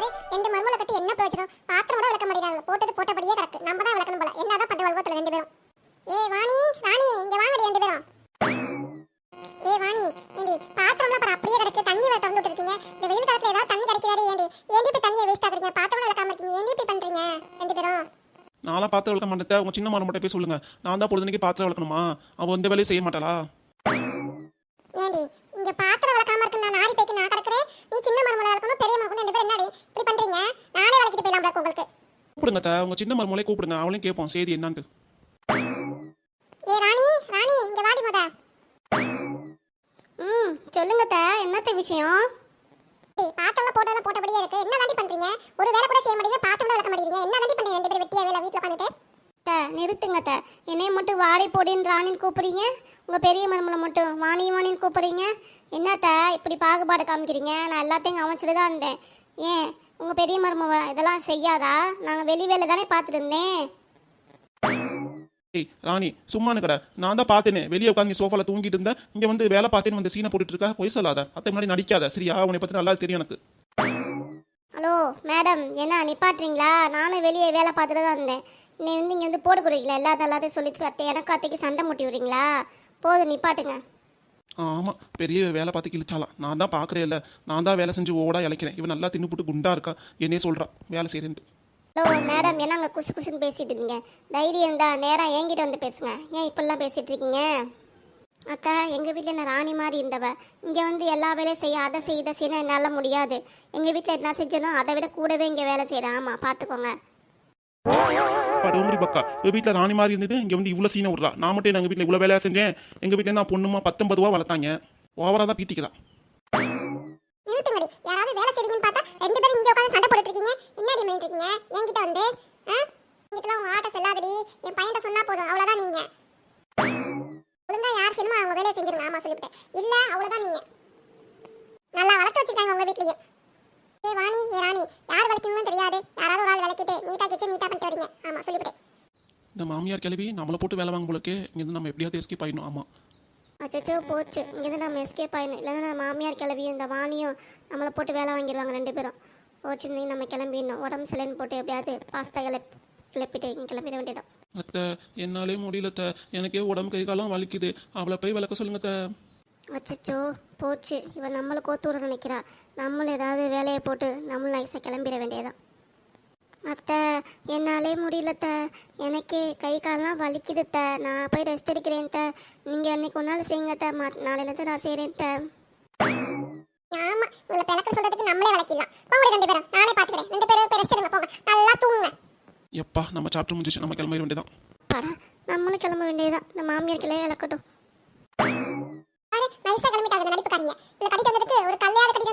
பாரு ரெண்டு மர்மல கட்டி என்ன பிரயோஜனம்? பாத்திரம் கூட விளக்க மாட்டேங்கிறாங்க. போட்டது போட்டபடியே கிடக்கு. நம்ம தான் விளக்கணும் போல. என்னதான் பண்ற வல்வத்துல ரெண்டு பேரும். வாணி ராணி இங்க வாங்கடி ரெண்டு பேரும். வாணி ஏண்டி பாத்திரம்லாம் பாரு அப்படியே கிடக்கு. தண்ணி வேற திறந்து விட்டுருக்கீங்க. இந்த வெயில் காலத்துல ஏதாவது தண்ணி கிடைக்குதாடி? ஏண்டி போய் தண்ணியை வேஸ்ட் ஆக்குறீங்க? பாத்திரம் விளக்காம இருக்கீங்க. ஏண்டி போய் பண்றீங்க ரெண்டு பேரும்? நான்லாம் பாத்திரம் விளக்க மாட்டேன். உங்க சின்ன மரம் மட்டும் போய் சொல்லுங்க. நான் தான் பொழுதுனைக்கு பாத்திரம் விளக்கணுமா? அவன் எந்த வேலையும் செய்ய மாட்டாளா? ஏண்டி இங்க பாத்திரம் விளக்காம இருக்கு. நான் நாரி போய்க்கு நான் கிடக்குறேன். நீ சின்ன மரமல விளக்கணும் பெரிய மரமல ரெண்டு பேரும் என்னடி இப்படி பண்றீங்க? நானே விளக்கிட்டு போயிடலாம் உங்களுக்கு. கூப்பிடுங்க உங்க சின்ன மரமலை கூப்பிடுங்க. அவளையும் கேட்போம் சேதி என்னன்னு. ராணி ராணி இங்க வாடி மொத. சொல்லுங்க என்னத்த விஷயம்? பாத்திரம் போட்டதெல்லாம் போட்டபடியே இருக்கு. என்ன தாண்டி பண்றீங்க? ஒரு வேலை கூட செய்ய மாட்டீங்க. பாத்திரம் கூட விளக்க மாட்டீங்க. என்ன தாண்டி பண்றீங்க ரெண்டு பேரும் வெட்டியா வேலை வீட்ல உட்கார்ந்துட்டு? நிறுத்துங்க என்னைய மட்டும் வாடி போடின்னு ராணின்னு கூப்பிடுறீங்க. உங்க பெரிய மருமலை மட்டும் வாணி வாணின்னு கூப்பிடுறீங்க. என்னத்த இப்படி பாகுபாடு காமிக்கிறீங்க? நான் எல்லாத்தையும் கவனிச்சுட்டு தான் இருந்தேன். ஏன் உங்க பெரிய மருமவ இதெல்லாம் செய்யாதா? நாங்க வெளி வேலை தானே பார்த்துட்டு இருந்தேன். ராணி சும்மா கடை. நான் தான் பார்த்தேனே வெளியே உட்காந்து சோஃபால தூங்கிட்டு இருந்தேன். இங்க வந்து வேலை பார்த்தேன்னு வந்து சீனை போட்டுட்டு இருக்கா. பொய் சொல்லாத. அத்தை முன்னாடி நடிக்காத சரியா? உன்னை பத்தி நல்லா தெரியும் எனக்கு. ஹலோ மேடம், என்ன நிப்பாட்டுறீங்களா? நானும் வெளியே வேலை பார்த்துட்டு தான் இருந்தேன். இன்னை வந்து இங்கே வந்து போட கொடுக்கல எல்லாத்தையும் சொல்லி அத்தை எனக்கு அத்தைக்கு சண்டை முட்டி விடுறீங்களா? போதும் நிப்பாட்டுங்க. ஆமா பெரிய வேலை பார்த்து கிழிச்சாலாம். நான் தான் பார்க்குறேன் இல்லை. நான் தான் வேலை செஞ்சு ஓடா இழைக்கிறேன். இவன் நல்லா தின்னுபுட்டு குண்டா இருக்கா. என்னையே சொல்றா வேலை செய்யறேன்ட்டு. ஹலோ மேடம், என்ன அங்கே குசு குசுன்னு பேசிட்டு இருக்கீங்க? தைரியம்டா நேராக என்கிட்ட வந்து பேசுங்க. ஏன் இப்படிலாம் பேசிட்டு இருக்கீங்க? அக்கா எங்கள் வீட்டில் என்ன ராணி மாதிரி இருந்தவ இங்கே வந்து எல்லா வேலையும் செய்ய அதை செய்ய இதை செய்ய என்னால் முடியாது. எங்கள் வீட்டில் என்ன செஞ்சனோ அதை விட கூடவே இங்கே வேலை செய்கிறேன். ஆமாம் பார்த்துக்கோங்க. டோங்கரி பக்கா வீட்டில் ராணி மாதிரி இருந்துட்டு இங்கே வந்து இவ்வளோ சீனை விட்றா. நான் மட்டும் எங்கள் வீட்டில் இவ்வளோ வேலையா செஞ்சேன். எங்கள் வீட்டில் நான் பொண்ணுமா 19 ரூபா வளர்த்தாங்க. ஓவரா தான் பீத்திக்கலாம். நிறுத்துங்கடி. யாராவது வேலை செய்வீங்கன்னு பார்த்தா ரெண்டு பேரும் இங்க உட்கார்ந்து சண்டை போட்டுட்டு இருக்கீங்க. என்னடி பண்ணிட்டு இருக்கீங்க? என்கிட்ட வந்து இங்கலாம் உங்க ஆட்ட செல்லாதடி. என் பையன்கிட்ட சொன்னா போதும். அவ்வளவுதான் நீங்க. ஒழுங்கா யார் செய்யணுமோ அவங்க வேலையை செஞ்சிருங்க. ஆமா சொல்லிவிட்டேன். இல்ல அவ்வளவுதான் நீங்க. நல்லா வளர்த்து வச்சிருக்காங்க உங்க வீட்லயும். வாணி ராணி யார் வளர்க்கணும்னு தெரியாது. யாராவது ஒரு ஆள் வளர்க்கிட்டு நீட்டா கிச்சன் நீட்டா பண்ணிட்டு வரீங்க. ஆமா சொல்லிவிட்டேன். இந்த மாமியார் கிளவி நம்மளை போட்டு வேலை வாங்க போலக்கே. இங்கேருந்து நம்ம எப்படியாவது எஸ்கேப் ஆயிடணும். ஆமா அச்சோ போச்சு. இங்கேருந்து நம்ம எஸ்கேப் ஆயிடணும். இல்லைன்னா மாமியார் கிளவியும் இந்த வாணியும் நம்மளை போட்டு வேலை வாங்கிடுவாங்க ரெண்டு பேரும். போச்சு நம்ம கிளம்பிடணும். உடம்பு சிலைன்னு போட்டு எப்படியாவது பாஸ்தா கிளப்பிட்டு இங்கே கிளம்பிட வேண்டியதான். அத்தை என்னாலே முடியலத்த. எனக்கே உடம்பு கை காலம் வலிக்குது. அவளை போய் விளக்க சொல்லுங்க. அச்சோ போச்சு. இவன் நம்மளை கோத்தூர நினைக்கிறா. நம்மளும் ஏதாவது வேலையை போட்டு நம்மளும் நைஸாக கிளம்பிட வேண்டியதான். அத்தை என்னாலே முடியலத்த. எனக்கே கை காலெலாம் வலிக்குதுத்த. நான் போய் ரெஸ்ட் எடுக்கிறேன். நீங்கள் அன்னைக்கு ஒரு நாள் செய்யுங்க. நாளையிலேருந்து நான் செய்கிறேன். ஆமா உங்களை பிளக்க சொல்றதுக்கு நம்மளே வளர்க்கலாம். போங்க ரெண்டு பேரும். நானே பாத்துக்கிறேன். ரெண்டு பேரும் போய் ரெஸ்ட் எடுங்க. போங்க நல்லா தூங்குங்க. எப்பா நம்ம சாப்பிட்டு முடிஞ்சிச்சு. நம்ம கிளம்ப வேண்டியதான். படா நம்மளும் கிளம்ப வேண்டியதான். இந்த மாமியார் கிளையே விளக்கட்டும். நைஸா கிளம்பிட்டாங்க நடிப்புக்காரங்க. இல்ல கட்டிட்டு வந்ததுக்கு ஒரு கல்யாண கட்டிட்டு